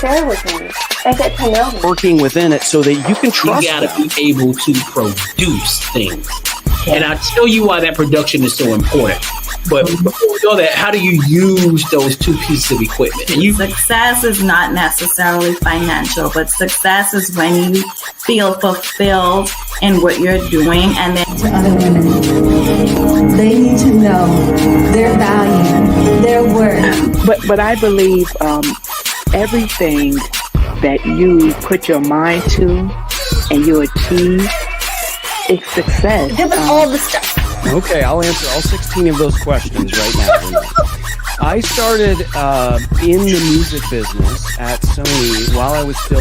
share with me and get to know me. Working within it so that you can trust You got to be able to produce things. And I'll tell you why that production is so important. But before we go there, how do you use those two pieces of equipment? And success is not necessarily financial, but success is when you feel fulfilled in what you're doing. And then to other women, they need to know their value, their worth. But I believe everything that you put your mind to and you achieve, it's success. Give us all the stuff. Okay, I'll answer all 16 of those questions right now. I started in the music business at Sony while I was still...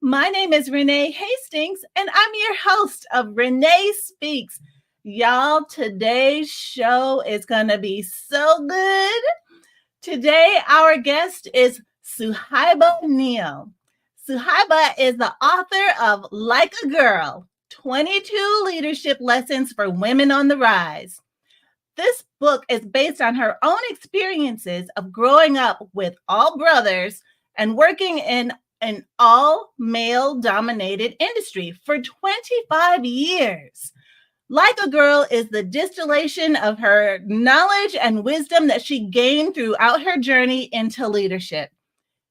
My name is Renee Hastings, and I'm your host of Renee Speaks. Y'all, today's show is going to be so good. Today, our guest is Suhaiba Neill. Suhaiba is the author of Like a Girl, 22 Leadership Lessons for Women on the Rise. This book is based on her own experiences of growing up with all brothers and working in an all-male dominated industry for 25 years. Like a Girl is the distillation of her knowledge and wisdom that she gained throughout her journey into leadership.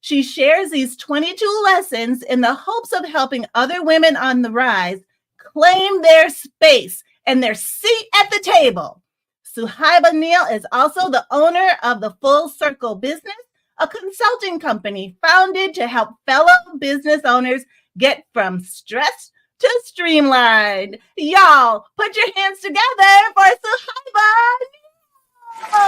She shares these 22 lessons in the hopes of helping other women on the rise claim their space and their seat at the table. Suhaiba Neill is also the owner of the Full Circle Business, a consulting company founded to help fellow business owners get from stressed to streamlined. Y'all, put your hands together for Suhaiba Neill.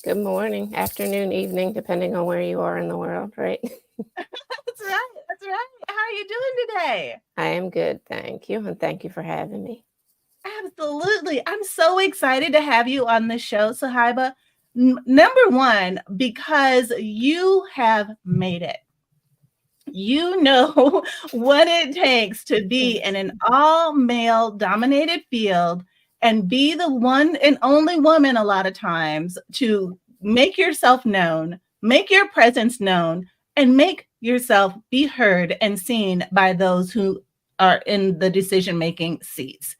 Good morning, afternoon, evening, depending on where you are in the world, right? That's right. That's right. How are you doing today? I am good, thank you. And thank you for having me. Absolutely. I'm so excited to have you on the show, Suhaiba. Number one, because you have made it. You know what it takes to be in an all-male dominated field and be the one and only woman a lot of times to make yourself known, make your presence known, and make yourself be heard and seen by those who are in the decision-making seats.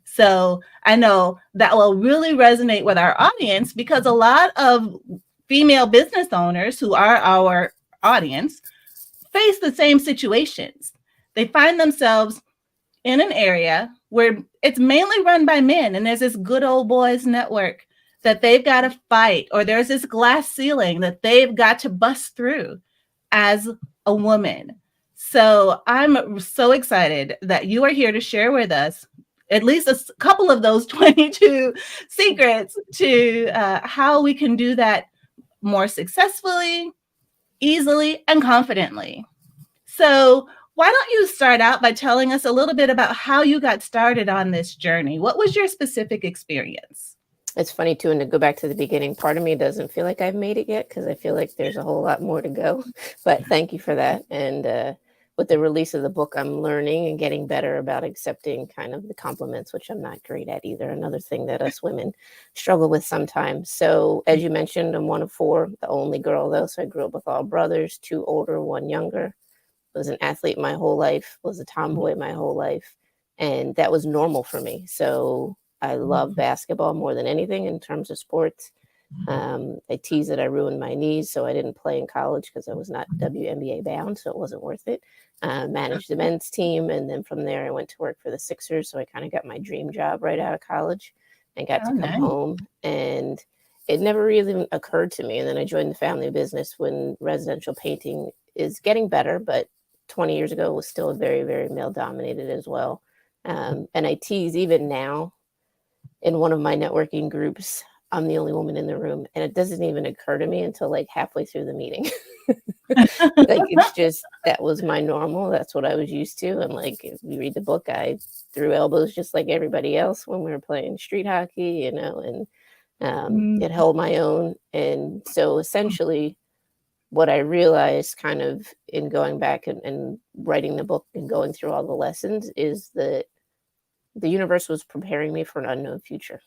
So I know that will really resonate with our audience because a lot of female business owners who are our audience face the same situations. They find themselves in an area where it's mainly run by men, and there's this good old boys network that they've got to fight, or there's this glass ceiling that they've got to bust through as a woman. So I'm so excited that you are here to share with us at least a couple of those 22 secrets to how we can do that more successfully, easily, and confidently. So why don't you start out by telling us a little bit about how you got started on this journey? What was your specific experience? It's funny too, and to go back to the beginning, part of me doesn't feel like I've made it yet because I feel like there's a whole lot more to go. But thank you for that. And with the release of the book, I'm learning and getting better about accepting kind of the compliments, which I'm not great at either. Another thing that us women struggle with sometimes. So as you mentioned, I'm one of four, the only girl though. So I grew up with all brothers, 2 older, 1 younger. Was an athlete my whole life, was a tomboy my whole life. And that was normal for me. So I love basketball more than anything in terms of sports. I tease that I ruined my knees, so I didn't play in college because I was not WNBA bound, so it wasn't worth it. Managed the men's team, and then from there I went to work for the Sixers, so I kind of got my dream job right out of college and got to come home. And it never really occurred to me. And then I joined the family business when residential painting is getting better, but 20 years ago was still very, very male dominated as well. And I tease even now in one of my networking groups, I'm the only woman in the room. And it doesn't even occur to me until like halfway through the meeting. Like, it's just, that was my normal. That's what I was used to. And like, if you read the book, I threw elbows just like everybody else when we were playing street hockey, you know, and it held my own. And so essentially, what I realized kind of in going back and writing the book and going through all the lessons is that the universe was preparing me for an unknown future.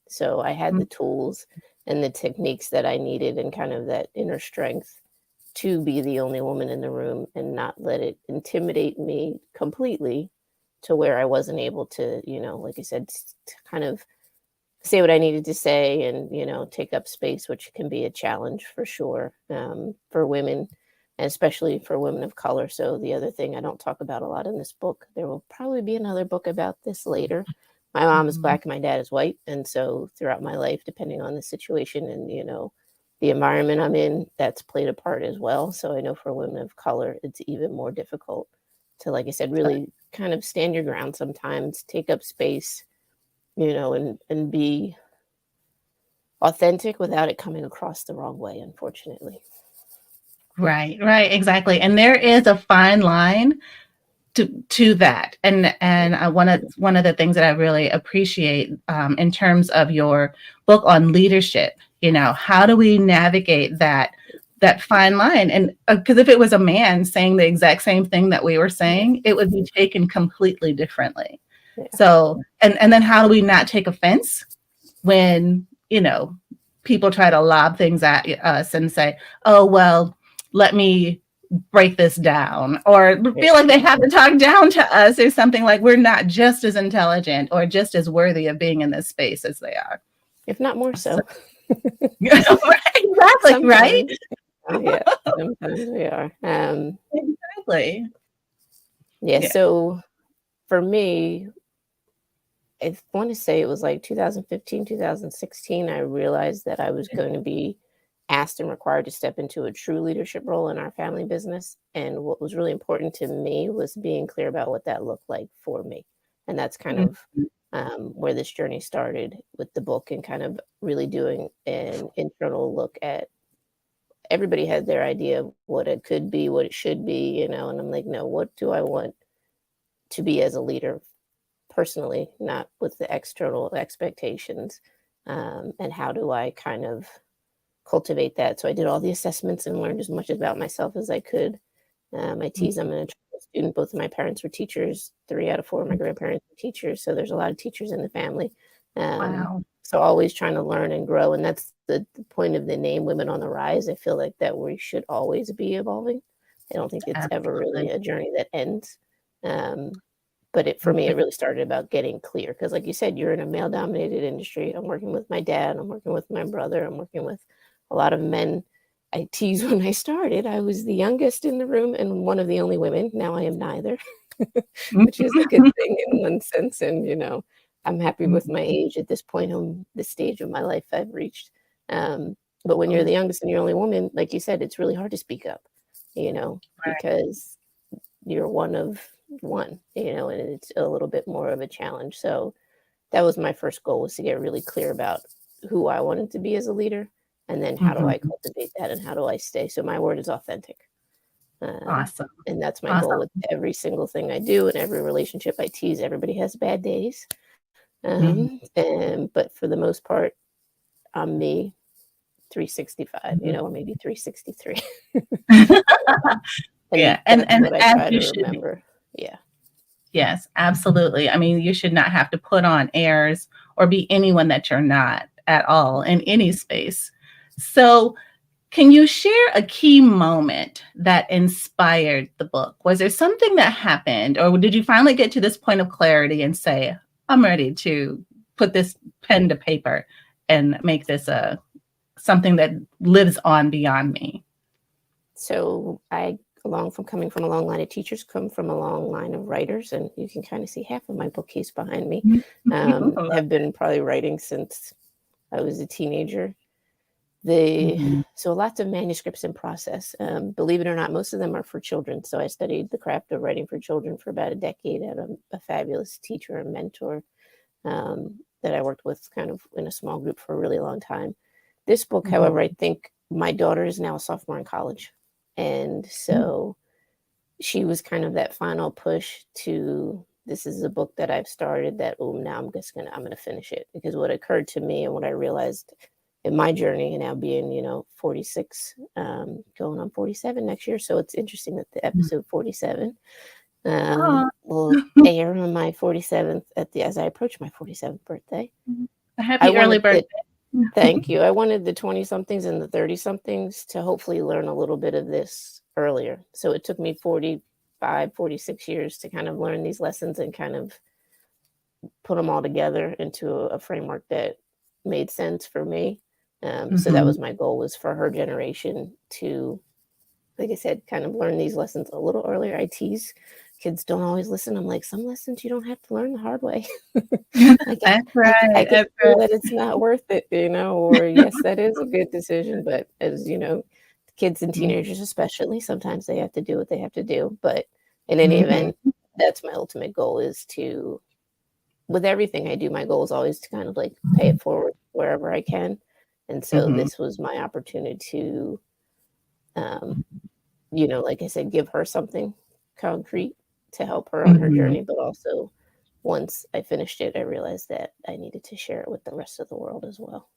So I had the tools and the techniques that I needed and kind of that inner strength to be the only woman in the room and not let it intimidate me completely to where I wasn't able to, you know, like I said, to kind of say what I needed to say and, you know, take up space, which can be a challenge for sure, for women, and especially for women of color. So the other thing I don't talk about a lot in this book, there will probably be another book about this later. My mom is Black and my dad is white. And so throughout my life, depending on the situation and, you know, the environment I'm in, that's played a part as well. So I know for women of color, it's even more difficult to, like I said, really kind of stand your ground sometimes, take up space, you know, and be authentic without it coming across the wrong way, unfortunately. Right, exactly. And there is a fine line to that. And one of the things that I really appreciate in terms of your book on leadership, you know, how do we navigate that fine line? And because if it was a man saying the exact same thing that we were saying, it would be taken completely differently. Yeah. So, and then how do we not take offense when, you know, people try to lob things at us and say, oh, well, let me break this down, or feel like they have to talk down to us or something, like we're not just as intelligent or just as worthy of being in this space as they are. If not more so. Exactly, sometimes, right? Yeah, sometimes we are. Exactly. Yeah, so for me, I want to say it was like 2015, 2016, I realized that I was going to be asked and required to step into a true leadership role in our family business. And what was really important to me was being clear about what that looked like for me. And that's kind of where this journey started with the book, and kind of really doing an internal look at, everybody had their idea of what it could be, what it should be, you know, and I'm like, no, what do I want to be as a leader personally, not with the external expectations, and how do I kind of cultivate that? So I did all the assessments and learned as much about myself as I could. I tease, I'm an international student. Both of my parents were teachers. 3 out of 4 of my grandparents were teachers. So there's a lot of teachers in the family. Wow. So always trying to learn and grow. And that's the point of the name Women on the Rise. I feel like that we should always be evolving. I don't think it's ever really a journey that ends. But for me, it really started about getting clear. Because like you said, you're in a male-dominated industry. I'm working with my dad. I'm working with my brother. I'm working with a lot of men. I tease when I started, I was the youngest in the room and one of the only women. Now I am neither, which is a good thing in one sense. And, you know, I'm happy with my age at this point on the stage of my life I've reached. But when you're the youngest and you're only woman, like you said, it's really hard to speak up, you know, because you're one of one, you know, and it's a little bit more of a challenge. So that was my first goal, was to get really clear about who I wanted to be as a leader. And then how do I cultivate that, and how do I stay? So my word is authentic. Awesome. And that's my goal with every single thing I do, and every relationship. I tease, everybody has bad days. But for the most part, I'm me 365, you know, or maybe 363. And what I try to remember. Yeah. Yes, absolutely. I mean, you should not have to put on airs or be anyone that you're not at all in any space. So can you share a key moment that inspired the book? Was there something that happened, or did you finally get to this point of clarity and say, I'm ready to put this pen to paper and make this something that lives on beyond me? So I, coming from a long line of teachers, come from a long line of writers, and you can kind of see half of my bookcase behind me. Have been probably writing since I was a teenager. So lots of manuscripts in process. Believe it or not, most of them are for children. So I studied the craft of writing for children for about a decade. I had a fabulous teacher and mentor. that I worked with kind of in a small group for a really long time. This book, however, I think my daughter is now a sophomore in college. And so she was kind of that final push to, this is a book that I've started that, now I'm going to finish it. Because what occurred to me and what I realized in my journey, and now being, 46, going on 47 next year. So it's interesting that the episode 47 will air on my 47th as I approach my 47th birthday. A happy early birthday. Thank you. I wanted the 20 somethings and the 30 somethings to hopefully learn a little bit of this earlier. So it took me 45, 46 years to kind of learn these lessons and kind of put them all together into a framework that made sense for me. So that was my goal, was for her generation to, like I said, kind of learn these lessons a little earlier. I tease kids don't always listen. I'm like, some lessons you don't have to learn the hard way. That's right. I can feel that it's not worth it, or yes, that is a good decision. But as kids and teenagers especially, sometimes they have to do what they have to do. But in any event, that's my ultimate goal, is to, with everything I do, my goal is always to kind of like pay it forward wherever I can. And so this was my opportunity to, like I said, give her something concrete to help her on her journey. But also, once I finished it, I realized that I needed to share it with the rest of the world as well.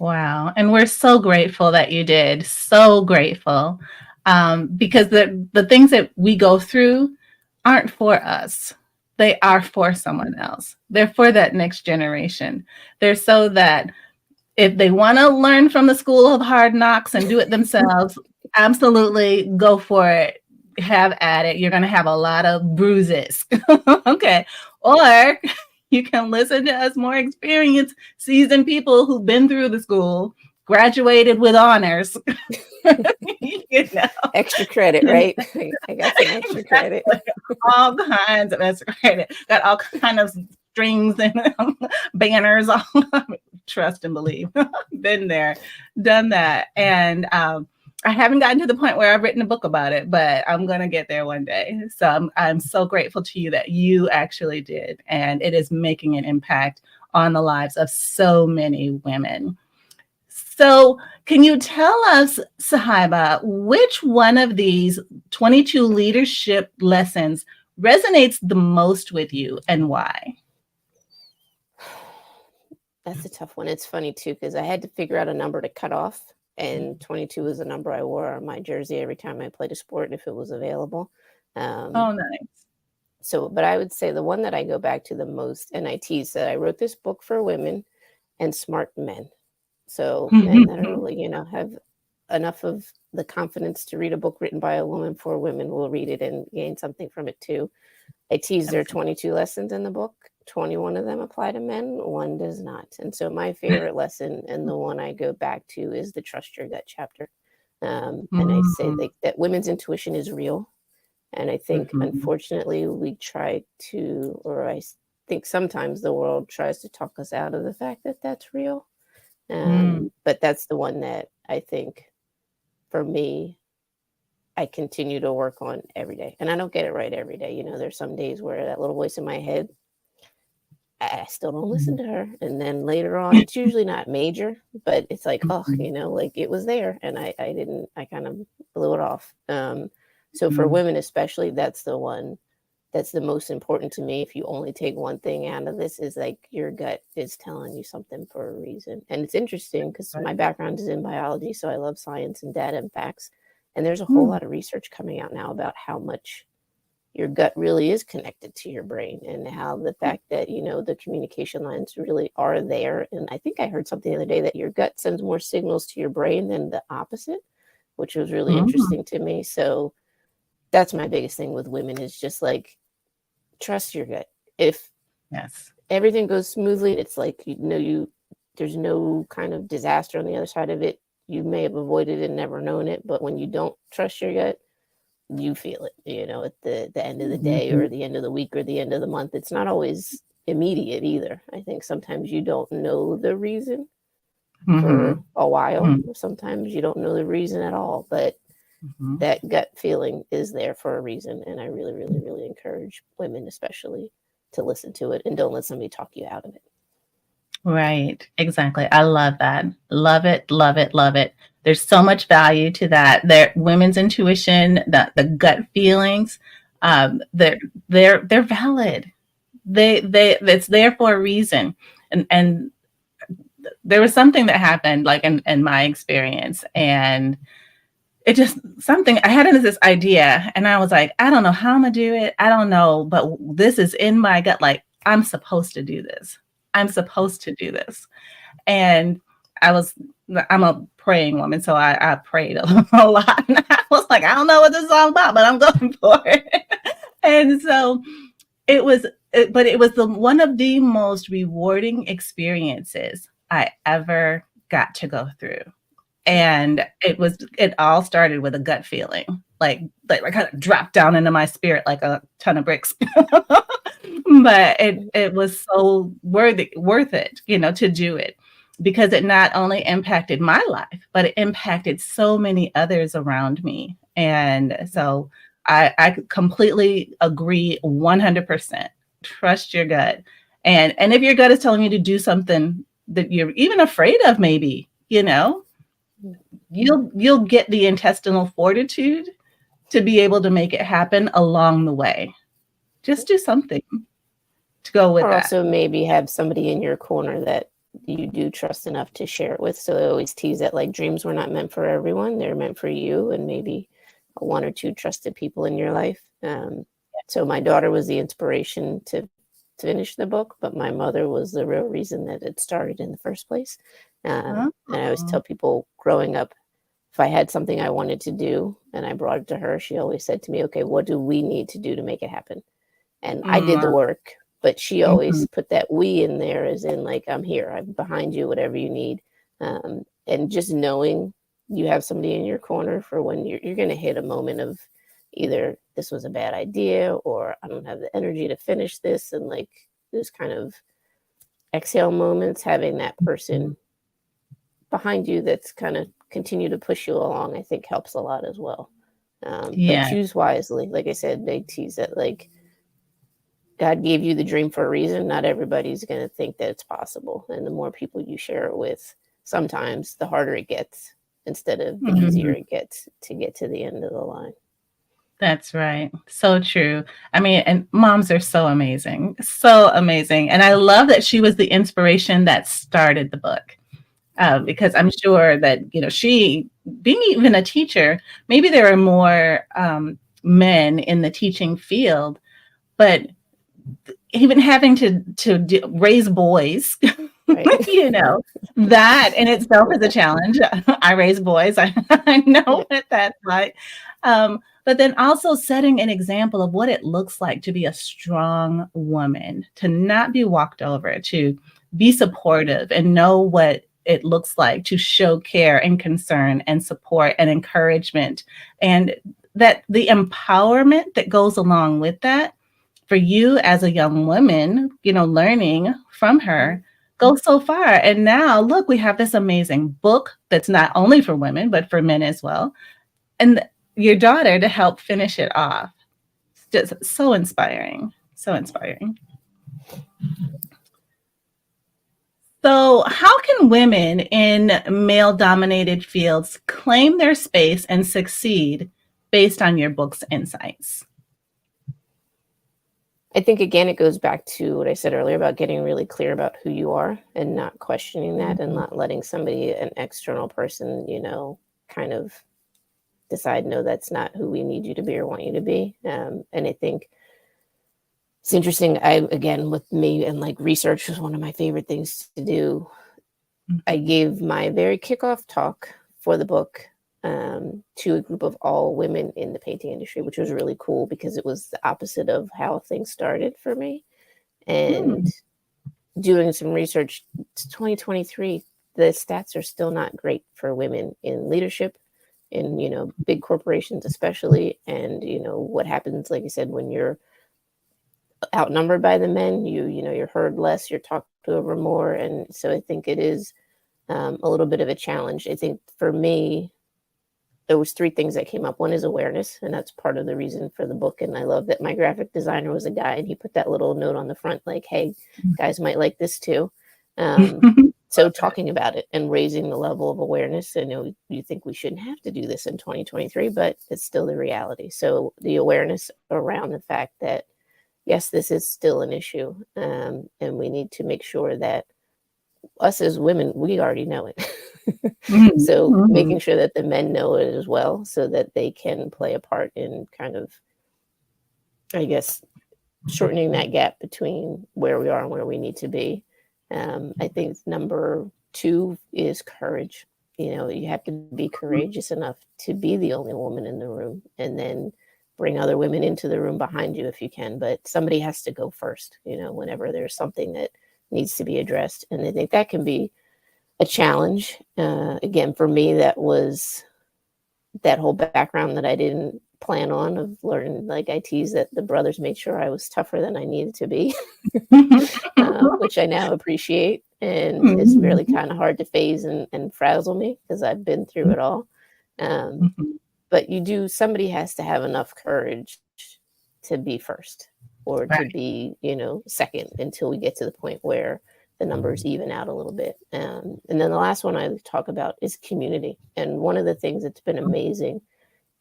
Wow. And we're so grateful that you did. So grateful. Because the things that we go through aren't for us. They are for someone else. They're for that next generation. They're so that if they want to learn from the school of hard knocks and do it themselves, absolutely go for it. Have at it. You're going to have a lot of bruises. Okay. Or you can listen to us more experienced, seasoned people who've been through the school, graduated with honors. Extra credit, right? I got some extra credit. All kinds of extra credit. Got all kinds of strings and banners. Trust and believe. Been there, done that. And I haven't gotten to the point where I've written a book about it, but I'm going to get there one day. So I'm so grateful to you that you actually did. And it is making an impact on the lives of so many women. So can you tell us, Suhaiba, which one of these 22 leadership lessons resonates the most with you and why? That's a tough one. It's funny, too, because I had to figure out a number to cut off. And 22 was the number I wore on my jersey every time I played a sport, if it was available. Oh, nice. So, but I would say the one that I go back to the most, and I tease that I wrote this book for women and smart men. So men that are really, have enough of the confidence to read a book written by a woman for women will read it and gain something from it too. I tease there are 22 lessons in the book. 21 of them apply to men, one does not. And so my favorite lesson, and the one I go back to, is the trust your gut chapter. And I say that women's intuition is real. And I think, unfortunately, we try to, or I think sometimes the world tries to talk us out of the fact that that's real. But that's the one that I think, for me, I continue to work on every day. And I don't get it right every day. There's some days where that little voice in my head, I still don't listen to her. And then later on, it's usually not major, but it's like, like it was there. And I kind of blew it off. So for women especially, that's the one that's the most important to me. If you only take one thing out of this, is like your gut is telling you something for a reason. And it's interesting because my background is in biology, so I love science and data and facts. And there's a whole lot of research coming out now about how much your gut really is connected to your brain, and how the fact that, the communication lines really are there. And I think I heard something the other day that your gut sends more signals to your brain than the opposite, which was really interesting to me. So that's my biggest thing with women, is just like, trust your gut. If everything goes smoothly, it's like, there's no kind of disaster on the other side of it. You may have avoided it and never known it, but when you don't trust your gut, you feel it, at the end of the day or the end of the week or the end of the month. It's not always immediate either. I think sometimes you don't know the reason for a while. Sometimes you don't know the reason at all, but that gut feeling is there for a reason. And I really, really, really encourage women especially to listen to it, and don't let somebody talk you out of it. Right. Exactly. I love that. Love it. Love it. Love it. There's so much value to that. Their women's intuition, the gut feelings, they're they're valid. They it's there for a reason. And there was something that happened like in my experience, and it just something I had this idea, and I was like, I don't know how I'm gonna do it. I don't know, but this is in my gut. Like, I'm supposed to do this. I'm supposed to do this. And I was, I'm a praying woman, so I prayed a lot. And I was like, I don't know what this is all about, but I'm going for it. And so but it was one of the most rewarding experiences I ever got to go through. And it all started with a gut feeling, like I kind of dropped down into my spirit like a ton of bricks. But it was so worth it, to do it, because it not only impacted my life, but it impacted so many others around me. And so I completely agree 100%. Trust your gut. And if your gut is telling you to do something that you're even afraid of, maybe, you'll get the intestinal fortitude to be able to make it happen along the way. Just do something to go with Or that. also maybe have somebody in your corner that you do trust enough to share it with. So I always tease that, like, dreams were not meant for everyone. They're meant for you and maybe one or two trusted people in your life. So my daughter was the inspiration to finish the book, but my mother was the real reason that it started in the first place. And I always tell people growing up, if I had something I wanted to do and I brought it to her, she always said to me, okay, what do we need to do to make it happen? And I did the work, but she always put that we in there, as in, like, I'm here, I'm behind you, whatever you need. And just knowing you have somebody in your corner for when you're going to hit a moment of either this was a bad idea or I don't have the energy to finish this. And like those kind of exhale moments, having that person behind you that's kind of continue to push you along, I think helps a lot as well. But choose wisely. Like I said, they tease that, like, God gave you the dream for a reason. Not everybody's going to think that it's possible. And the more people you share it with, sometimes the harder it gets instead of the easier it gets to get to the end of the line. That's right. So true. I mean, and moms are so amazing. So amazing. And I love that she was the inspiration that started the book. Because I'm sure that, she, being even a teacher, maybe there are more men in the teaching field, but even having to raise boys, right. That in itself is a challenge. I raise boys. I know what that's like. But then also setting an example of what it looks like to be a strong woman, to not be walked over, to be supportive and know what it looks like to show care and concern and support and encouragement, and that the empowerment that goes along with that for you as a young woman, learning from her goes so far. And now look, we have this amazing book that's not only for women, but for men as well. And your daughter to help finish it off. It's just so inspiring. So inspiring. So how can women in male-dominated fields claim their space and succeed based on your book's insights? I think, again, it goes back to what I said earlier about getting really clear about who you are and not questioning that and not letting somebody, an external person, kind of decide, no, that's not who we need you to be or want you to be. And I think it's interesting. Again, with me and like research was one of my favorite things to do. I gave my very kickoff talk for the book to a group of all women in the painting industry, which was really cool because it was the opposite of how things started for me. And doing some research, 2023, the stats are still not great for women in leadership, in, big corporations especially. And, what happens, like I said, when you're outnumbered by the men, you're heard less, you're talked over more. And so I think it is a little bit of a challenge. I think for me, there was three things that came up. One is awareness, and that's part of the reason for the book. And I love that my graphic designer was a guy, and he put that little note on the front, like, hey, guys might like this too. So talking about it and raising the level of awareness. I know you think we shouldn't have to do this in 2023, but it's still the reality. So the awareness around the fact that, yes, this is still an issue, and we need to make sure that us as women, we already know it. So making sure that the men know it as well, so that they can play a part in kind of, I guess, shortening that gap between where we are and where we need to be. I think number 2 is courage. You know, you have to be courageous enough to be the only woman in the room, and then bring other women into the room behind you if you can. But somebody has to go first, you know, whenever there's something that needs to be addressed. And I think that can be a challenge. Again, for me, that was that whole background that I didn't plan on, of learning, like I teased, that the brothers made sure I was tougher than I needed to be, which I now appreciate. And it's really kind of hard to phase and frazzle me, because I've been through it all. But somebody has to have enough courage to be first, or to be, you know, second, until we get to the point where the numbers even out a little bit. And then the last one I talk about is community. And one of the things that's been amazing,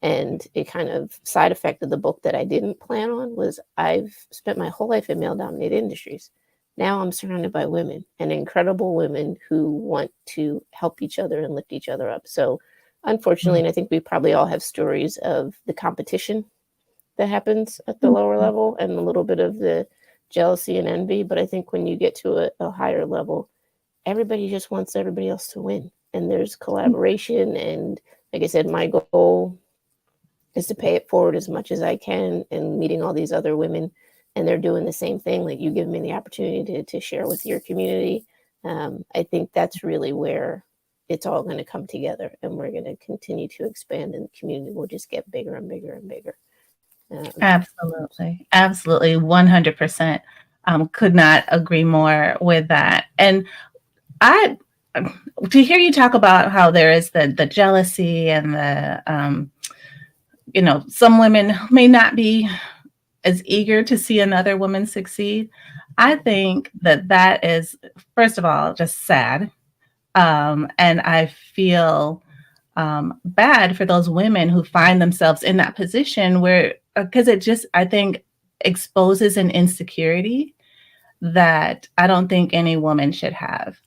and it kind of side effect of the book that I didn't plan on, was I've spent my whole life in male-dominated industries. Now I'm surrounded by women, and incredible women who want to help each other and lift each other up. So unfortunately, and I think we probably all have stories of the competition that happens at the lower level, and a little bit of the jealousy and envy. But I think when you get to a higher level, everybody just wants everybody else to win. And there's collaboration. And like I said, my goal is to pay it forward as much as I can, and meeting all these other women, and they're doing the same thing. Like, you give me the opportunity to share with your community. I think that's really where it's all going to come together, and we're going to continue to expand, and the community will just get bigger and bigger and bigger. Absolutely. Absolutely. 100%. Could not agree more with that. And to hear you talk about how there is the jealousy and the, you know, some women may not be as eager to see another woman succeed. I think that is, first of all, just sad. And I feel bad for those women who find themselves in that position, where, because it just, I think, exposes an insecurity that I don't think any woman should have.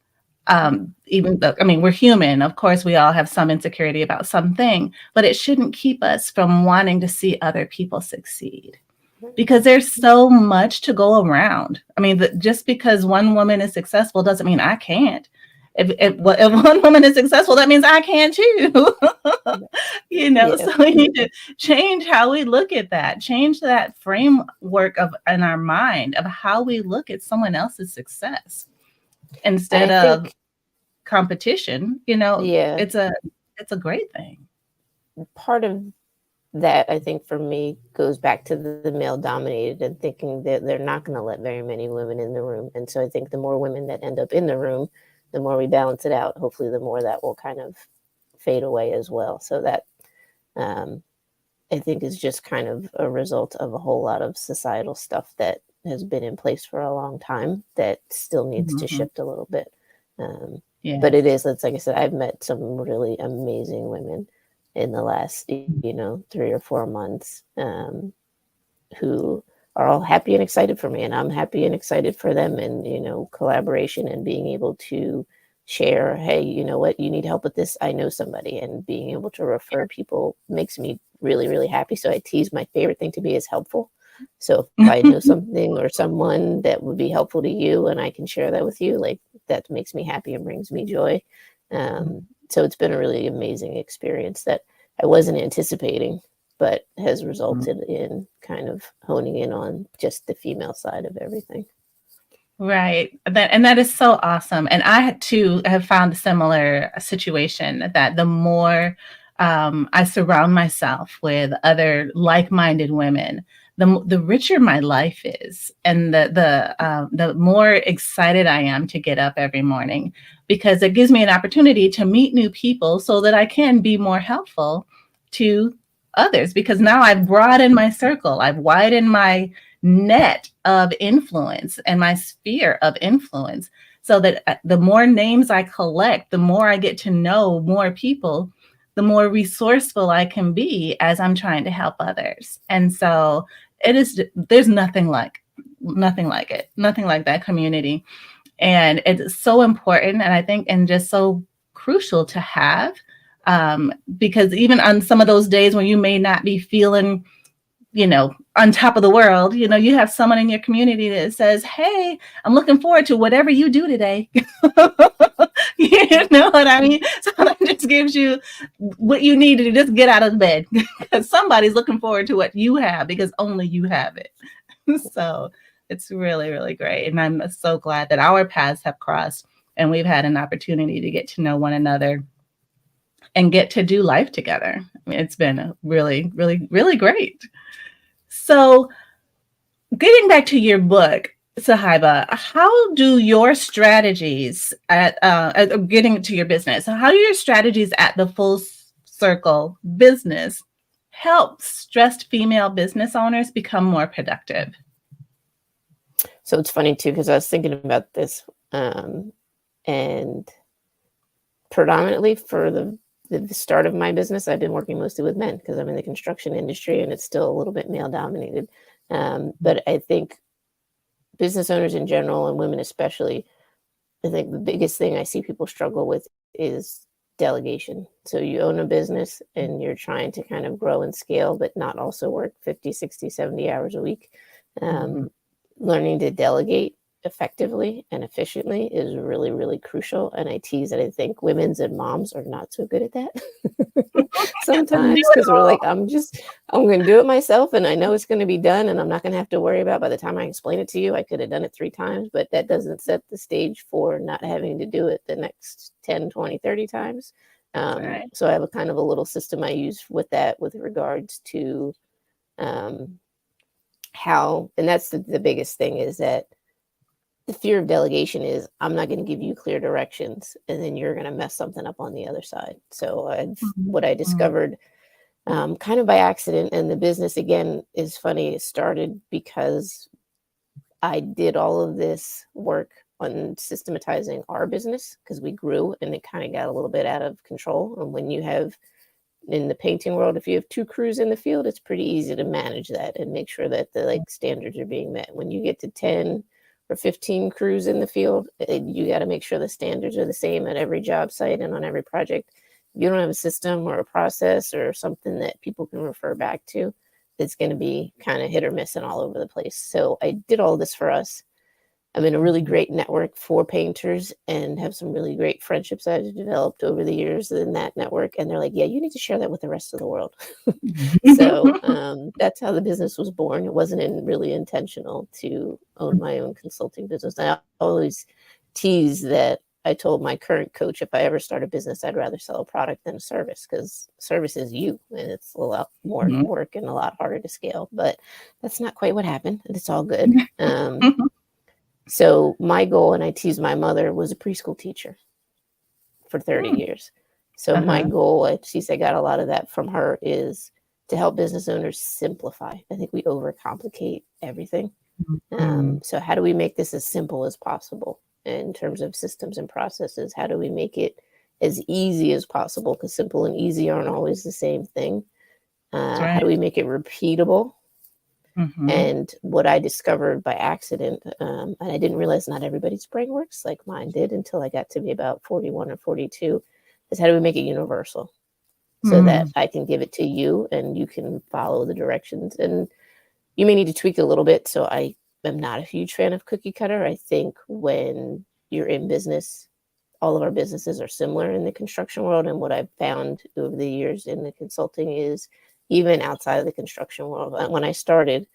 Even though, I mean, we're human. Of course, we all have some insecurity about something, but it shouldn't keep us from wanting to see other people succeed, because there's so much to go around. I mean, just because one woman is successful doesn't mean I can't. If one woman is successful, that means I can too. You know, so we need to change how we look at that, change that framework in our mind of how we look at someone else's success instead of competition. You know, it's a great thing. Part of that, I think, for me, goes back to the male dominated, and thinking that they're not going to let very many women in the room. And so I think the more women that end up in the room, the more we balance it out, hopefully the more that will kind of fade away as well. So that, I think, is just kind of a result of a whole lot of societal stuff that has been in place for a long time that still needs to shift a little bit. But it's like I said, I've met some really amazing women in the last, 3 or 4 months, who are all happy and excited for me, and I'm happy and excited for them. And, collaboration and being able to share, hey, you know what, you need help with this, I know somebody, and being able to refer people makes me really, really happy. So I tease, my favorite thing to be is helpful. So if I know something or someone that would be helpful to you and I can share that with you, like, that makes me happy and brings me joy. So it's been a really amazing experience that I wasn't anticipating, but has resulted in kind of honing in on just the female side of everything. Right. That is so awesome. And I too have found a similar situation, that the more I surround myself with other like-minded women, the richer my life is, and the more excited I am to get up every morning, because it gives me an opportunity to meet new people so that I can be more helpful to others, because now I've broadened my circle, I've widened my net of influence and my sphere of influence. so that the more names I collect, the more I get to know more people, the more resourceful I can be as I'm trying to help others. And so there's nothing like it, nothing like that community. And it's so important, and I think, and just so crucial to have, because even on some of those days when you may not be feeling, on top of the world, you have someone in your community that says, hey, I'm looking forward to whatever you do today. You know what I mean? So that just gives you what you need to just get out of bed, because somebody's looking forward to what you have, because only you have it. So it's really, really great. And I'm so glad that our paths have crossed and we've had an opportunity to get to know one another and get to do life together. I mean, it's been really, really, really great. So getting back to your book, Suhaiba, how do your strategies at getting to your business, how do your strategies at the Full Circle business help stressed female business owners become more productive? So it's funny too, because I was thinking about this, and predominantly for the start of my business, I've been working mostly with men because I'm in the construction industry and it's still a little bit male dominated. But I think business owners in general, and women especially, I think the biggest thing I see people struggle with is delegation. So you own a business and you're trying to kind of grow and scale, but not also work 50, 60, 70 hours a week. Learning to delegate effectively and efficiently is really, really crucial. And I tease that I think women's and moms are not so good at that sometimes, because we're like, I'm going to do it myself and I know it's going to be done and I'm not going to have to worry about by the time I explain it to you. I could have done it 3 times, but that doesn't set the stage for not having to do it the next 10, 20, 30 times. Right. So I have a kind of a little system I use with that with regards to how, and that's the biggest thing, is that the fear of delegation is I'm not going to give you clear directions and then you're going to mess something up on the other side. So what I discovered kind of by accident, and the business again is funny, it started because I did all of this work on systematizing our business because we grew and it kind of got a little bit out of control. And when you have, in the painting world, if you have 2 crews in the field, it's pretty easy to manage that and make sure that the standards are being met. When you get to 10 or 15 crews in the field, you got to make sure the standards are the same at every job site and on every project. If you don't have a system or a process or something that people can refer back to, it's going to be kind of hit or miss and all over the place. So I did all this for us. I'm in a really great network for painters and have some really great friendships I've developed over the years in that network. And they're like, yeah, you need to share that with the rest of the world. So that's how the business was born. It wasn't really intentional to own my own consulting business. I always tease that I told my current coach, if I ever start a business, I'd rather sell a product than a service, because service is you and it's a lot more work and a lot harder to scale. But that's not quite what happened. And it's all good. So my goal, and I tease my mother, was a preschool teacher for 30 years. So my goal, she said I got a lot of that from her, is to help business owners simplify. I think we overcomplicate everything. So how do we make this as simple as possible in terms of systems and processes? How do we make it as easy as possible? Because simple and easy aren't always the same thing. How do we make it repeatable? And what I discovered by accident, and I didn't realize not everybody's brain works like mine did until I got to be about 41 or 42, is how do we make it universal so that I can give it to you and you can follow the directions. And you may need to tweak it a little bit. So I am not a huge fan of cookie cutter. I think when you're in business, all of our businesses are similar in the construction world. And what I've found over the years in the consulting is, even outside of the construction world, when I started,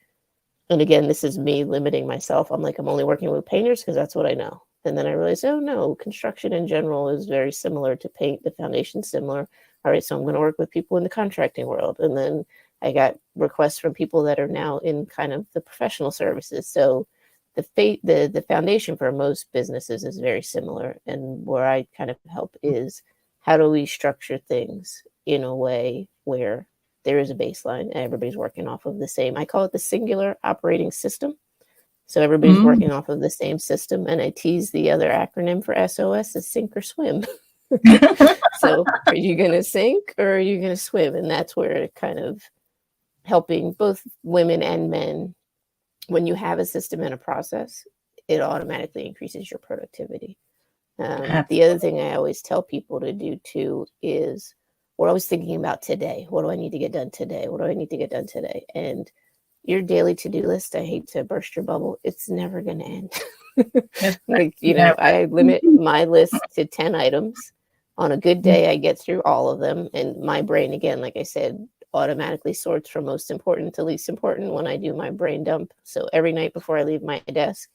and again, this is me limiting myself, I'm like, I'm only working with painters because that's what I know. And then I realized, oh no, construction in general is very similar to paint. The foundation's similar. All right, so I'm going to work with people in the contracting world. And then I got requests from people that are now in kind of the professional services. So the foundation for most businesses is very similar. And where I kind of help is, how do we structure things in a way where there is a baseline and everybody's working off of the same, I call it the singular operating system. So everybody's working off of the same system. And I tease the other acronym for SOS is sink or swim. So are you going to sink or are you going to swim? And that's where it kind of helping both women and men. When you have a system and a process, it automatically increases your productivity. The other thing I always tell people to do too is we're always thinking about today. What do I need to get done today? What do I need to get done today? And your daily to-do list, I hate to burst your bubble, it's never going to end. Like, you know, I limit my list to 10 items. On a good day, I get through all of them. And my brain, again, like I said, automatically sorts from most important to least important when I do my brain dump. So every night before I leave my desk,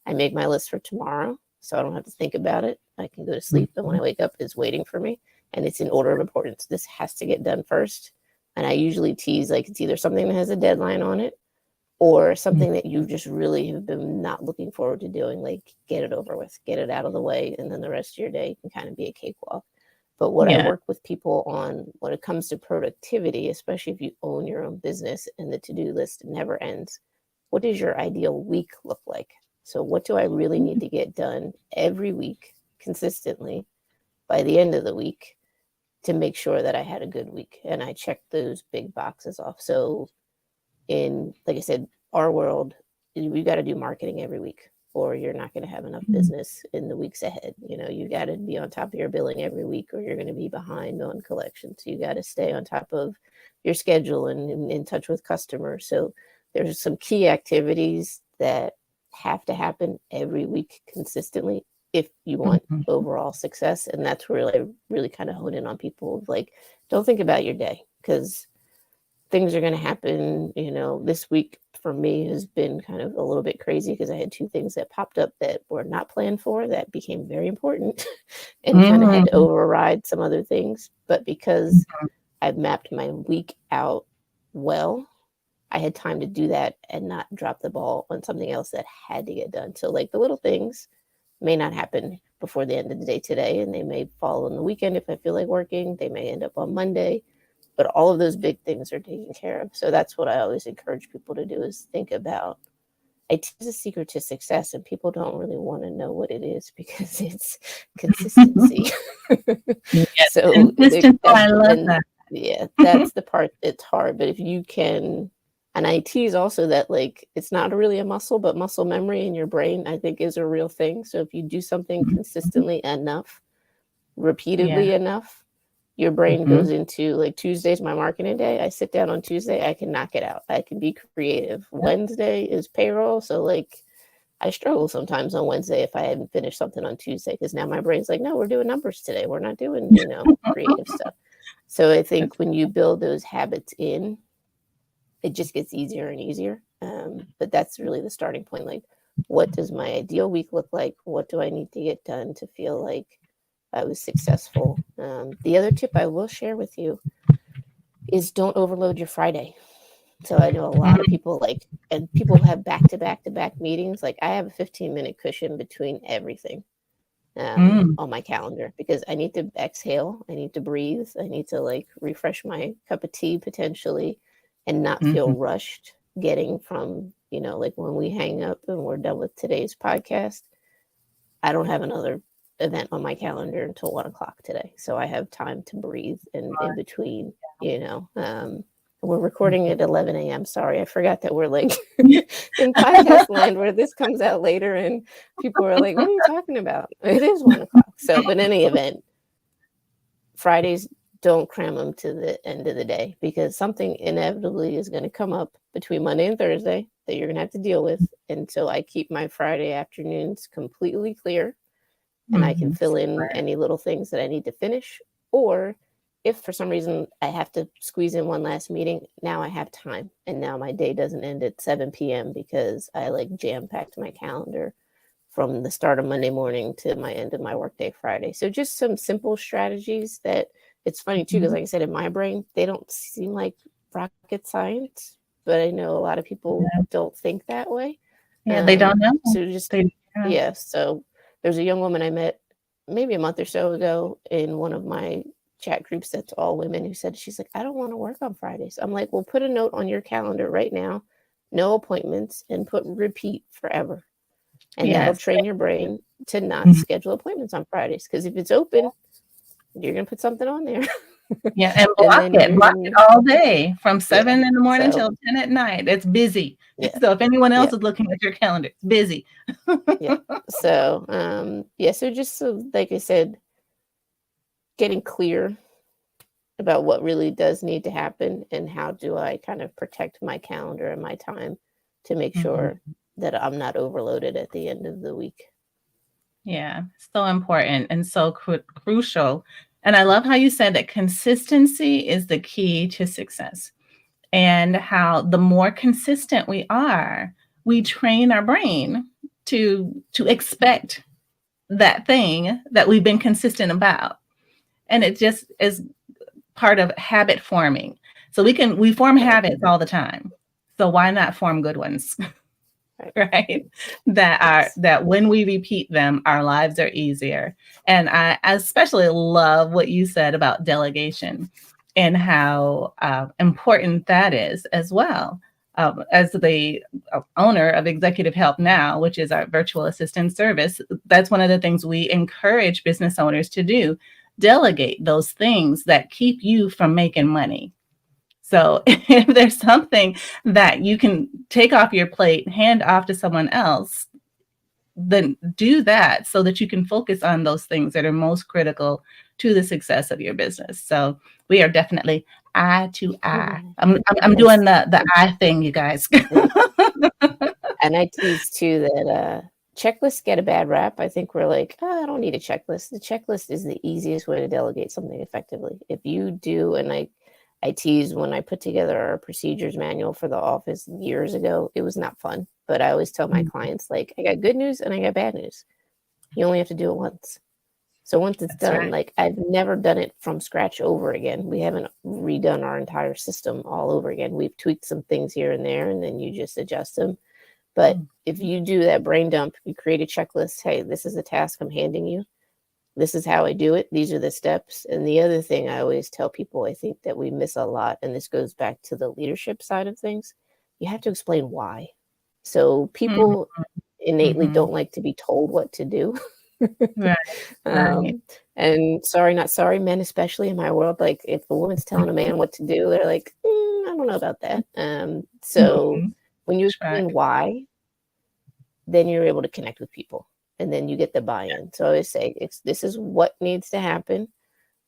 I make my list for tomorrow. So I don't have to think about it. I can go to sleep. And when I wake up, it's waiting for me. And it's in order of importance. This has to get done first. And I usually tease, like, it's either something that has a deadline on it or something that you just really have been not looking forward to doing. Like, get it over with, get it out of the way. And then the rest of your day can kind of be a cakewalk. But what I work with people on when it comes to productivity, especially if you own your own business and the to-do list never ends, what does your ideal week look like? So what do I really need to get done every week consistently by the end of the week to make sure that I had a good week? And I check those big boxes off. So in, like I said, our world, we've got to do marketing every week or you're not going to have enough business in the weeks ahead. You know, you got to be on top of your billing every week or you're going to be behind on collections. You got to stay on top of your schedule and in touch with customers. So there's some key activities that have to happen every week consistently if you want overall success. And that's where I really kind of hone in on people. Like, don't think about your day because things are going to happen. You know, this week for me has been kind of a little bit crazy because I had two things that popped up that were not planned for that became very important and kind of had to override some other things. But because I've mapped my week out well, I had time to do that and not drop the ball on something else that had to get done. So like the little things may not happen before the end of the day today, and they may fall on the weekend if I feel like working. They may end up on Monday, but all of those big things are taken care of. So that's what I always encourage people to do is think about. It's a secret to success, and people don't really want to know what it is because it's consistency. So I love that. Yeah, that's the part that's hard. But if you can, and I tease also that like it's not really a muscle, but muscle memory in your brain, I think, is a real thing. So if you do something consistently enough, repeatedly enough, your brain goes into like Tuesday's my marketing day. I sit down on Tuesday, I can knock it out. I can be creative. Wednesday is payroll. So like I struggle sometimes on Wednesday if I haven't finished something on Tuesday because now my brain's like, no, we're doing numbers today. We're not doing, you know, creative stuff. So I think when you build those habits in, it just gets easier and easier. But that's really the starting point. Like, what does my ideal week look like? What do I need to get done to feel like I was successful? The other tip I will share with you is don't overload your Friday. So I know a lot of people and people have back to back meetings. Like I have a 15-minute cushion between everything on my calendar because I need to exhale. I need to breathe. I need to like refresh my cup of tea potentially and not feel rushed getting from, you know, like when we hang up and we're done with today's podcast, I don't have another event on my calendar until 1:00 today. So I have time to breathe in between, you know. We're recording at 11 a.m. Sorry, I forgot that we're like in podcast land where this comes out later and people are like, what are you talking about? It is 1:00. So, but in any event, Fridays, don't cram them to the end of the day because something inevitably is going to come up between Monday and Thursday that you're going to have to deal with. And so I keep my Friday afternoons completely clear and I can fill in any little things that I need to finish. Or if for some reason I have to squeeze in one last meeting, now I have time. And now my day doesn't end at 7 p.m. because I like jam-packed my calendar from the start of Monday morning to my end of my workday Friday. So just some simple strategies that it's funny too, because like I said, in my brain, they don't seem like rocket science, but I know a lot of people don't think that way. Yeah, they don't know. So just, so there's a young woman I met maybe a month or so ago in one of my chat groups that's all women who said, she's like, I don't want to work on Fridays. I'm like, well, put a note on your calendar right now. no appointments, and put repeat forever. And that'll Yes. train your brain to not schedule appointments on Fridays. Because if it's open, you're going to put something on there. Yeah, and And block then it. Block it all day from 7 in the morning so, till 10 at night. It's busy. yeah, So if anyone else yeah, is looking at your calendar, it's busy. yeah. So, so just so, like I said, getting clear about what really does need to happen and how do I kind of protect my calendar and my time to make sure that I'm not overloaded at the end of the week. Yeah, so important and so crucial. And I love how you said that consistency is the key to success, and how the more consistent we are, we train our brain to expect that thing that we've been consistent about. And it just is part of habit forming. So we form habits all the time. So why not form good ones? Right? That when we repeat them, our lives are easier. And I especially love what you said about delegation and how important that is as well. As the owner of Executive Help Now, which is our virtual assistant service, that's one of the things we encourage business owners to do. Delegate those things that keep you from making money. So if there's something that you can take off your plate, hand off to someone else, then do that so that you can focus on those things that are most critical to the success of your business. So we are definitely eye to eye. I'm doing the eye thing, you guys. And I tease too that checklists get a bad rap. I think we're like, oh, I don't need a checklist. The checklist is the easiest way to delegate something effectively. If you do, and I tease when I put together our procedures manual for the office years ago, it was not fun. But I always tell my clients, like, I got good news and I got bad news. You only have to do it once. So once it's done, right. like I've never done it from scratch over again. We haven't redone our entire system all over again. We've tweaked some things here and there, and then you just adjust them. But if you do that brain dump, you create a checklist. Hey, this is the task I'm handing you. This is how I do it. These are the steps. And the other thing I always tell people, I think that we miss a lot, and this goes back to the leadership side of things, you have to explain why. So people innately don't like to be told what to do. Right. And sorry, not sorry, men, especially in my world, like if a woman's telling a man what to do, they're like, I don't know about that. So when you explain why, then you're able to connect with people, and then you get the buy-in. So I always say, this is what needs to happen.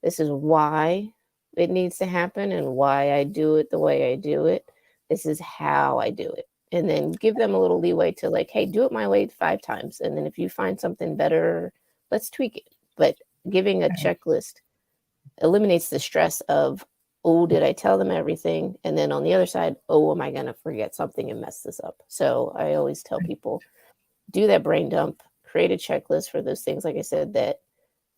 This is why it needs to happen and why I do it the way I do it. This is how I do it. And then give them a little leeway to like, hey, do it my way 5 times. And then if you find something better, let's tweak it. But giving a checklist eliminates the stress of, oh, did I tell them everything? And then on the other side, oh, am I going to forget something and mess this up? So I always tell people, do that brain dump, create a checklist for those things, like I said, that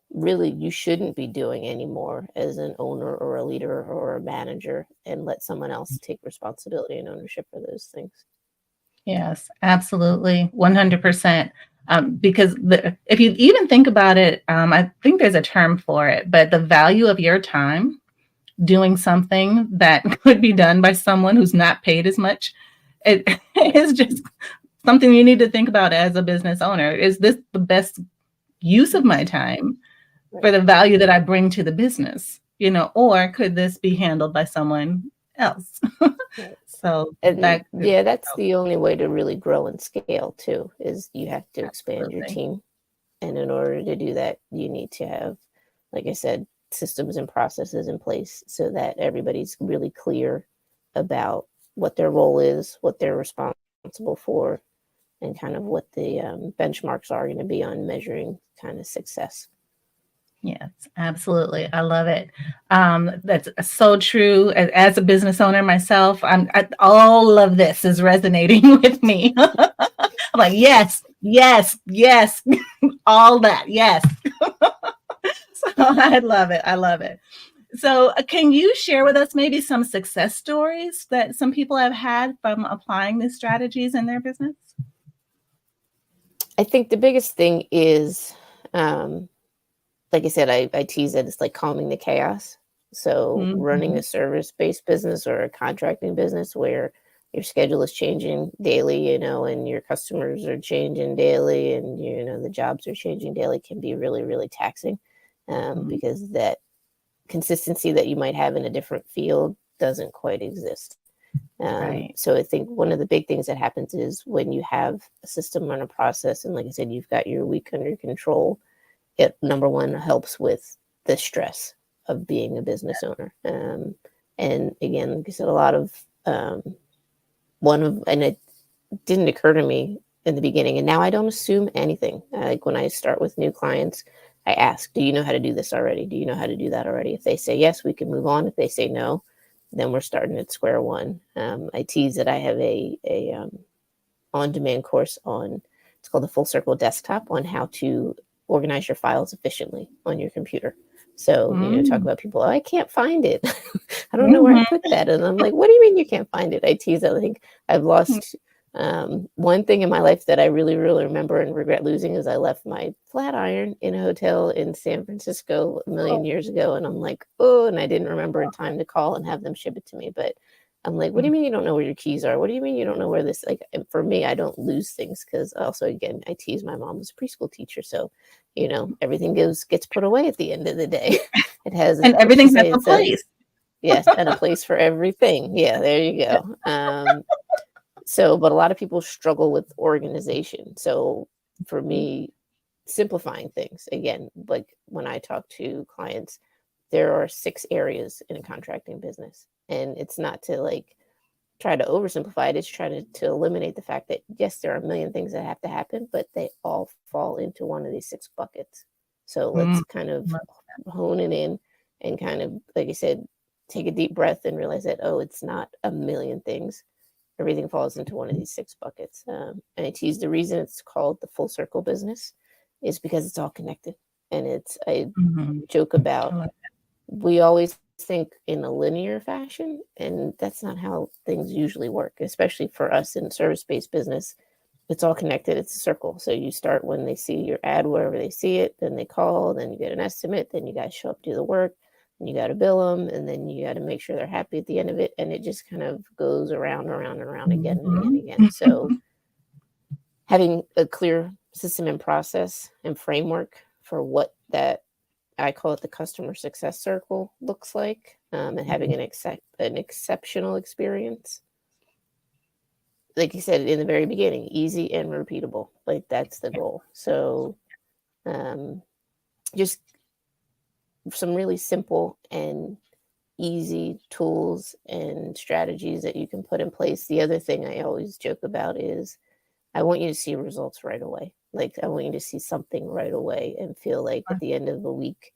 really you shouldn't be doing anymore as an owner or a leader or a manager, and let someone else take responsibility and ownership for those things. Yes, absolutely. 100%. Because if you even think about it, I think there's a term for it, but the value of your time doing something that could be done by someone who's not paid as much, it is just something you need to think about as a business owner. Is this the best use of my time for the value that I bring to the business? Or could this be handled by someone else? So that's the only way to really grow and scale too, is you have to expand your team. And in order to do that, you need to have, like I said, systems and processes in place so that everybody's really clear about what their role is, what they're responsible for, and kind of what the benchmarks are going to be on measuring kind of success. Yes, absolutely. I love it. That's so true. As a business owner myself, all of this is resonating with me. I'm like, yes, all that, yes. So I love it. So can you share with us maybe some success stories that some people have had from applying these strategies in their business? I think the biggest thing is, like I said, I tease that it's like calming the chaos. So running a service-based business or a contracting business where your schedule is changing daily, and your customers are changing daily, and the jobs are changing daily, can be really, really taxing, because that consistency that you might have in a different field doesn't quite exist. Right. So I think one of the big things that happens is when you have a system and a process, and like I said, you've got your week under control, it, number one, helps with the stress of being a business owner. And again, like I said, a lot of, and it didn't occur to me in the beginning, and now I don't assume anything. Like when I start with new clients, I ask, do you know how to do this already? Do you know how to do that already? If they say yes, we can move on. If they say no, then we're starting at square one. I tease that I have a on-demand course it's called the Full Circle Desktop, on how to organize your files efficiently on your computer. So, talk about people, I can't find it. I don't know where I put that. And I'm like, what do you mean you can't find it? I tease that. I think I've lost one thing in my life that I really, really remember and regret losing is I left my flat iron in a hotel in San Francisco a million years ago. And I'm like, oh, and I didn't remember in time to call and have them ship it to me. But I'm like, what do you mean you don't know where your keys are? What do you mean you don't know where this, like, for me, I don't lose things, because also, again, I tease my mom was a preschool teacher. So, everything gets put away at the end of the day. It has, and everything has a place. Yes, and a place for everything. Yeah, there you go. But a lot of people struggle with organization. So for me, simplifying things, again, like when I talk to clients, there are 6 areas in a contracting business. And it's not to like try to oversimplify it. It's trying to eliminate the fact that, yes, there are a million things that have to happen, but they all fall into one of these 6 buckets. So let's kind of hone it in and kind of, like I said, take a deep breath and realize that, it's not a million things. Everything falls into one of these 6 buckets. And I tease the reason it's called the full circle business is because it's all connected. And I joke about, we always think in a linear fashion, and that's not how things usually work, especially for us in service-based business. It's all connected. It's a circle. So you start when they see your ad, wherever they see it, then they call, then you get an estimate, then you guys show up, do the work, and you got to bill them, and then you got to make sure they're happy at the end of it. And it just kind of goes around and around and around again and again and again. So having a clear system and process and framework for what that, I call it the customer success circle, looks like, and having an exceptional experience. Like you said in the very beginning, easy and repeatable. Like that's the goal. So just some really simple and easy tools and strategies that you can put in place. The other thing I always joke about is I want you to see results right away. Like I want you to see something right away and feel like at the end of the week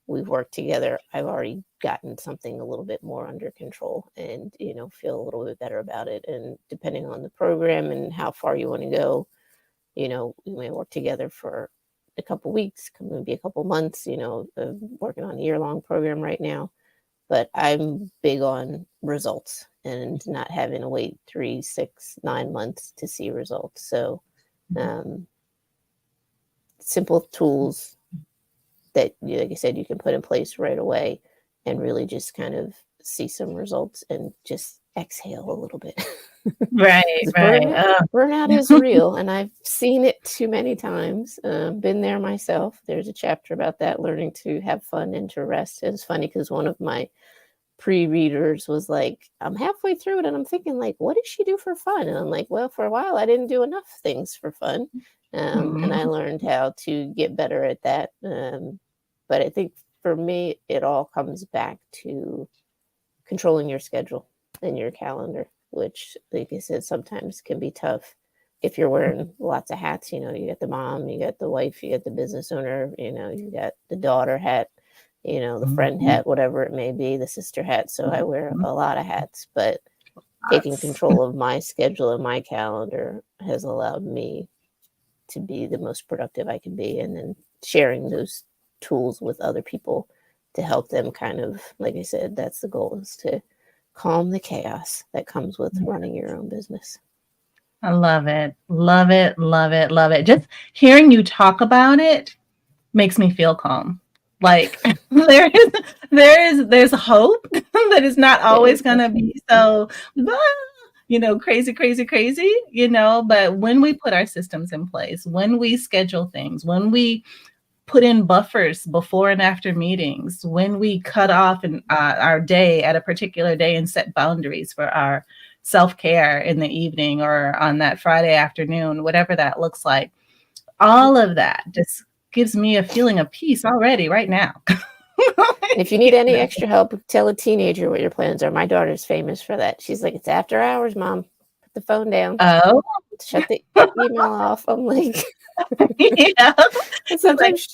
we've worked together, I've already gotten something a little bit more under control and, feel a little bit better about it. And depending on the program and how far you want to go, we may work together for a couple weeks, maybe a couple months, working on a year-long program right now. But I'm big on results and not having to wait 3, 6, 9 months to see results. So simple tools that, like I said, you can put in place right away and really just kind of see some results and just exhale a little bit. Right. Burnout is real, and I've seen it too many times. Been there myself. There's a chapter about that, learning to have fun and to rest. And it's funny because one of my pre-readers was like, I'm halfway through it and I'm thinking like, what did she do for fun? And I'm like, well, for a while I didn't do enough things for fun. And I learned how to get better at that. But I think for me, it all comes back to controlling your schedule and your calendar, which, like I said, sometimes can be tough if you're wearing lots of hats. You got the mom, you got the wife, you got the business owner, you got the daughter hat, the friend hat, whatever it may be, the sister hat. So I wear a lot of hats, but taking control of my schedule and my calendar has allowed me to be the most productive I can be. And then sharing those tools with other people to help them kind of, like I said, that's the goal, is to calm the chaos that comes with running your own business. I love it. Love it. Love it. Love it. Just hearing you talk about it makes me feel calm. Like there's hope that it's not always going to be so, crazy, crazy, crazy, but when we put our systems in place, when we schedule things, when we put in buffers before and after meetings, when we cut off our day at a particular day and set boundaries for our self-care in the evening or on that Friday afternoon, whatever that looks like, all of that just gives me a feeling of peace already right now. If you need any extra help, tell a teenager what your plans are. My daughter's famous for that. She's like, it's after hours, Mom. Put the phone down. Oh, Shut the email off. I'm like, yeah. and sometimes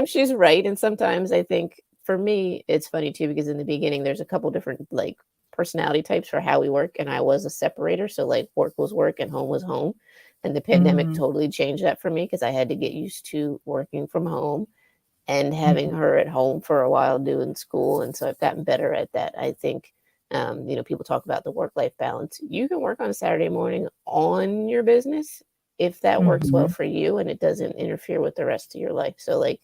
she's right. And sometimes I think for me, it's funny too, because in the beginning, there's a couple different like personality types for how we work. And I was a separator. So like work was work and home was home. And the pandemic totally changed that for me because I had to get used to working from home and having her at home for a while doing school. And so I've gotten better at that. I think, people talk about the work-life balance. You can work on a Saturday morning on your business if that works well for you and it doesn't interfere with the rest of your life. So like,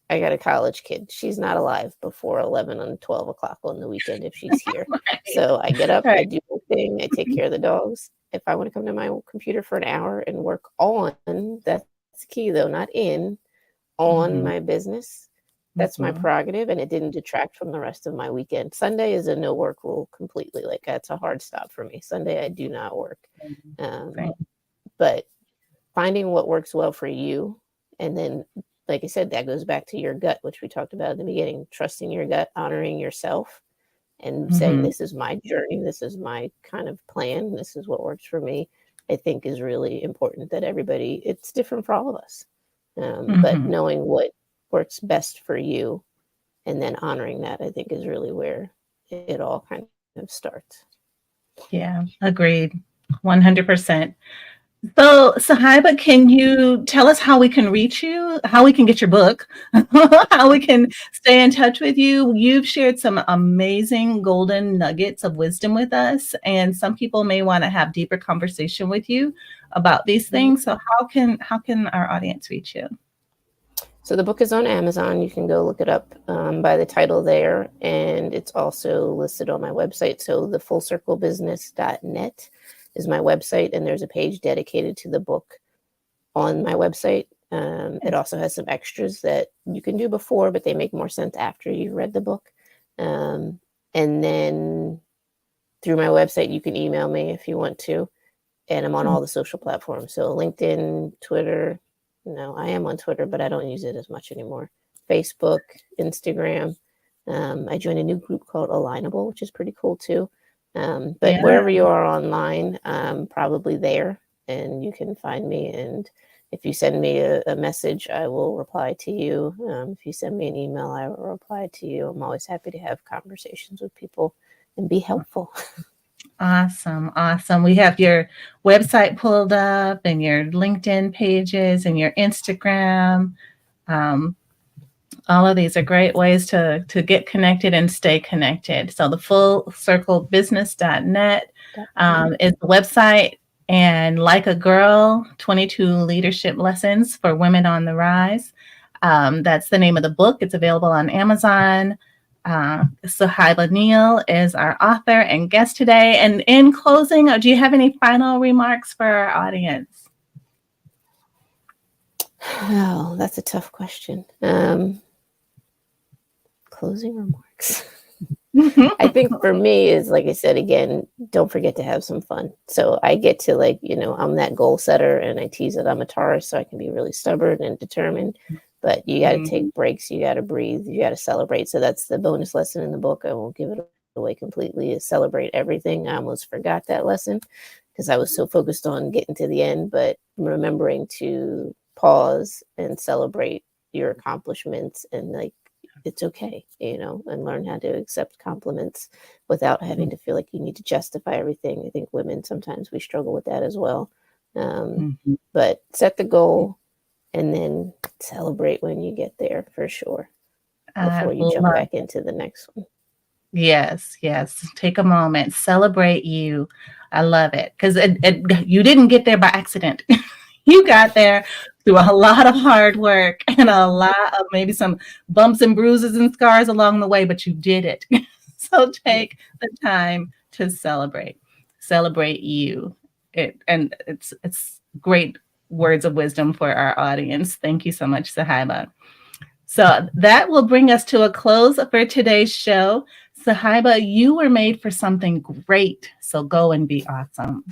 I got a college kid. She's not alive before 11 and 12 o'clock on the weekend if she's here. Right. So I get up, I do my thing, I take care of the dogs. If I want to come to my computer for an hour and work on, that's key though, not in, on my business, that's my prerogative, and it didn't detract from the rest of my weekend. Sunday is a no work rule completely. Like that's a hard stop for me. Sunday I do not work. But finding what works well for you, and then like I said, that goes back to your gut, which we talked about at the beginning, trusting your gut, honoring yourself, and saying, this is my journey, this is my kind of plan, this is what works for me, I think is really important that everybody, it's different for all of us. But knowing what works best for you and then honoring that, I think is really where it all kind of starts. Yeah, agreed. 100%. So, Suhaiba, can you tell us how we can reach you, how we can get your book, how we can stay in touch with you? You've shared some amazing golden nuggets of wisdom with us, and some people may want to have deeper conversation with you about these things. So how can our audience reach you? So the book is on Amazon. You can go look it up by the title there. And it's also listed on my website. So the fullcirclebusiness.net is my website. And there's a page dedicated to the book on my website. It also has some extras that you can do before, but they make more sense after you've read the book. And then through my website, you can email me if you want to. And I'm on all the social platforms. So LinkedIn, Twitter. No, I am on Twitter, but I don't use it as much anymore. Facebook, Instagram. I joined a new group called Alignable, which is pretty cool too. But wherever you are online, I'm probably there and you can find me. And if you send me a message, I will reply to you. If you send me an email, I will reply to you. I'm always happy to have conversations with people and be helpful. Awesome. We have your website pulled up and your LinkedIn pages and your Instagram. All of these are great ways to get connected and stay connected. So the fullcirclebusiness.net is the website, and Like a Girl, 22 Leadership Lessons for Women on the Rise. That's the name of the book. It's available on Amazon. Suhaiba Neill is our author and guest today. And in closing, do you have any final remarks for our audience? Oh, that's a tough question. Closing remarks. I think for me is, like I said, again, don't forget to have some fun. So I get to I'm that goal setter and I tease that I'm a Taurus, so I can be really stubborn and determined. But you got to take breaks. You got to breathe. You got to celebrate. So that's the bonus lesson in the book. I won't give it away completely, is celebrate everything. I almost forgot that lesson because I was so focused on getting to the end, but remembering to pause and celebrate your accomplishments and it's okay, and learn how to accept compliments without having to feel like you need to justify everything. I think women, sometimes we struggle with that as well. But set the goal and then celebrate when you get there for sure before you jump back into the next one. Yes. Take a moment, celebrate you. I love it because you didn't get there by accident. You got there through a lot of hard work and a lot of maybe some bumps and bruises and scars along the way, but you did it. So take the time to celebrate. celebrate you. It's great words of wisdom for our audience. Thank you so much, Suhaiba. So that will bring us to a close for today's show. Suhaiba, you were made for something great. So go and be awesome.